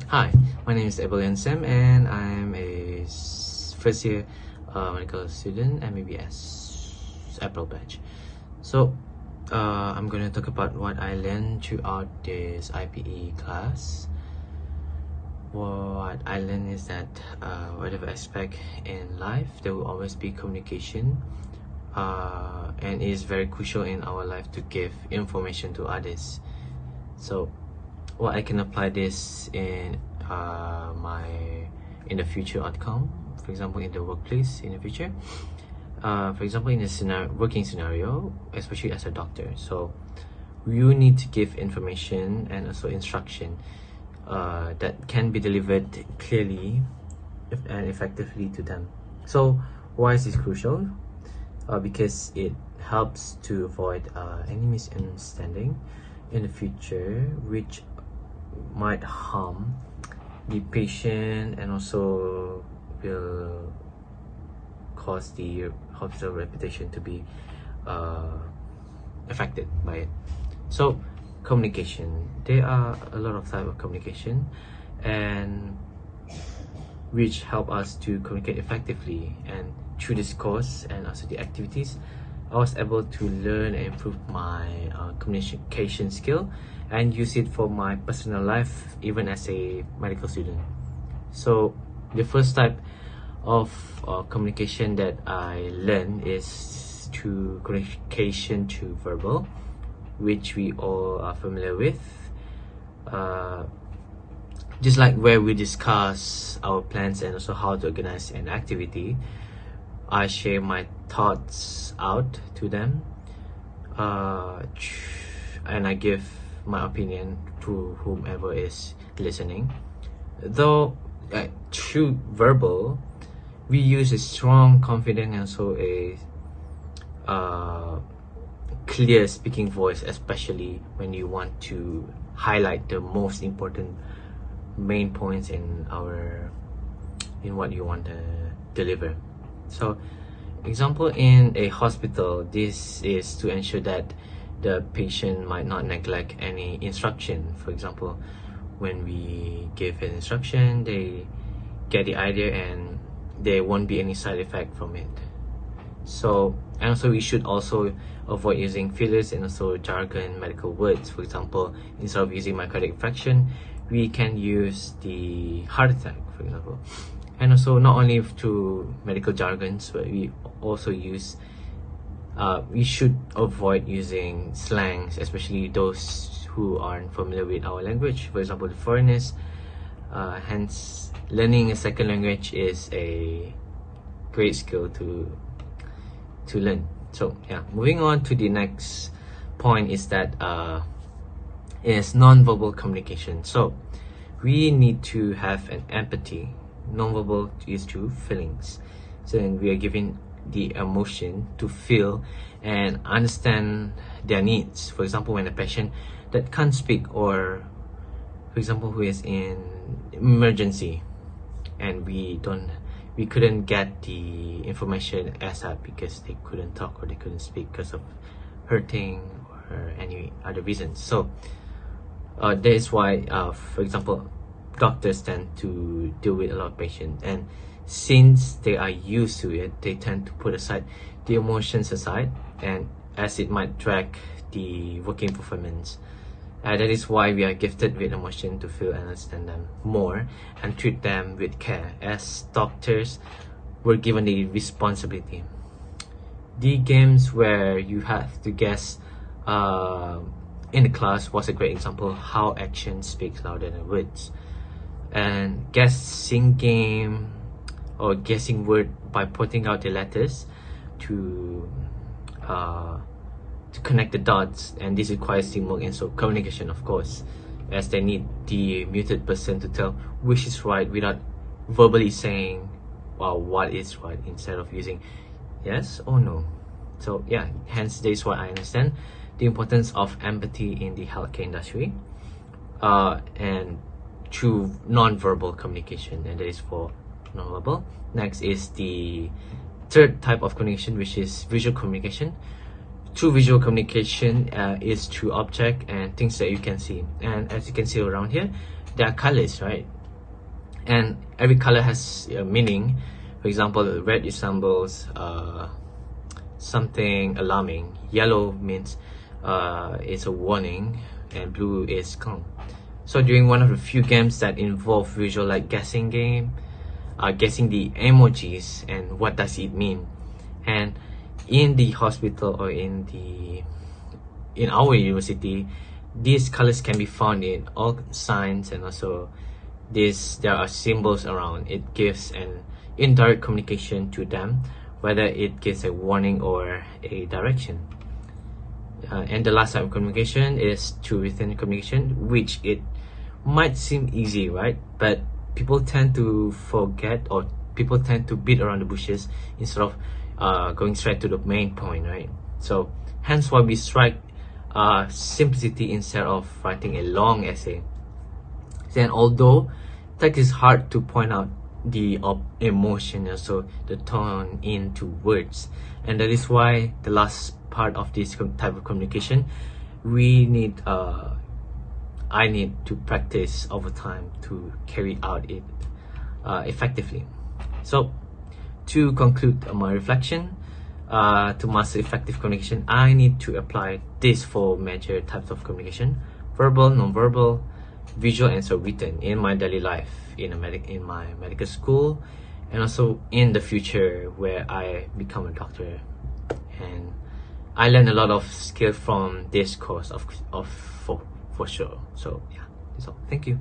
Hi, my name is Abel Lian and I'm a first year medical student MBBS April batch. So I'm going to talk about what I learned throughout this IPE class. What I learned is that whatever aspect in life, there will always be communication, and it is very crucial in our life to give information to others. So what I can apply this in in the future outcome, for example in the workplace in the future, for example in a working scenario, especially as a doctor. So you need to give information and also instruction that can be delivered clearly and effectively to them. So why is this crucial? Because it helps to avoid any misunderstanding in the future which might harm the patient and also will cause the hospital reputation to be affected by it. So communication, there are a lot of types of communication and which help us to communicate effectively, and through this course and also the activities I was able to learn and improve my communication skill and use it for my personal life even as a medical student. So the first type of communication that I learned is through communication through verbal, which we all are familiar with. Just like where we discuss our plans and also how to organize an activity, I share my thoughts out to them, and I give my opinion to whomever is listening. Though through verbal, we use a strong, confident, and also a clear speaking voice, especially when you want to highlight the most important main points in what you want to deliver. So example, in a hospital, this is to ensure that the patient might not neglect any instruction. For example, when we give an instruction, they get the idea and there won't be any side effect from it. So, and also we should also avoid using fillers and also jargon medical words. For example, instead of using myocardial infarction, we can use the heart attack, for example. And also not only to medical jargons, but we also use we should avoid using slangs, especially those who aren't familiar with our language, for example the foreigners. Hence learning a second language is a great skill to learn. So yeah, moving on to the next point is that is non-verbal communication. So we need to have an empathy. Non-verbal is through feelings. So we are giving the emotion to feel and understand their needs. For example, when a patient that can't speak, or for example who is in emergency and we couldn't get the information ASAP because they couldn't talk or they couldn't speak because of hurting or any other reasons. So that is why for example doctors tend to deal with a lot of patients, and since they are used to it, they tend to put aside the emotions aside, and as it might drag the working performance. That is why we are gifted with emotion to feel and understand them more and treat them with care, as doctors were given the responsibility. The games where you have to guess in the class was a great example how action speaks louder than words. And guessing game or guessing word by putting out the letters to connect the dots, and this requires teamwork and so communication, of course, as they need the muted person to tell which is right without verbally saying what is right, instead of using yes or no. So yeah, hence this is what I understand the importance of empathy in the healthcare industry, and through non-verbal communication, and that is for non-verbal. Next is the third type of communication, which is visual communication. True visual communication is through object and things that you can see, and as you can see around here, there are colors, right? And every color has a meaning. For example, red resembles something alarming, yellow means it's a warning, and blue is calm. So during one of the few games that involve visual, like guessing game, guessing the emojis and what does it mean, and in the hospital or in our university, these colors can be found in all signs, and also there are symbols around. It gives an indirect communication to them, whether it gives a warning or a direction. And the last type of communication is to within communication, which it might seem easy, right? But people tend to forget, or people tend to beat around the bushes instead of going straight to the main point, right? So hence why we strike simplicity instead of writing a long essay. Then although text is hard to point out the emotion, also the tone into words, and that is why the last part of this type of communication, we need I need to practice over time to carry out it effectively. So to conclude my reflection, to master effective communication, I need to apply these 4 major types of communication: verbal, non-verbal, visual, and so written in my daily life, in my medical school, and also in the future where I become a doctor. And I learned a lot of skill from this course for sure. So yeah, that's all. Thank you.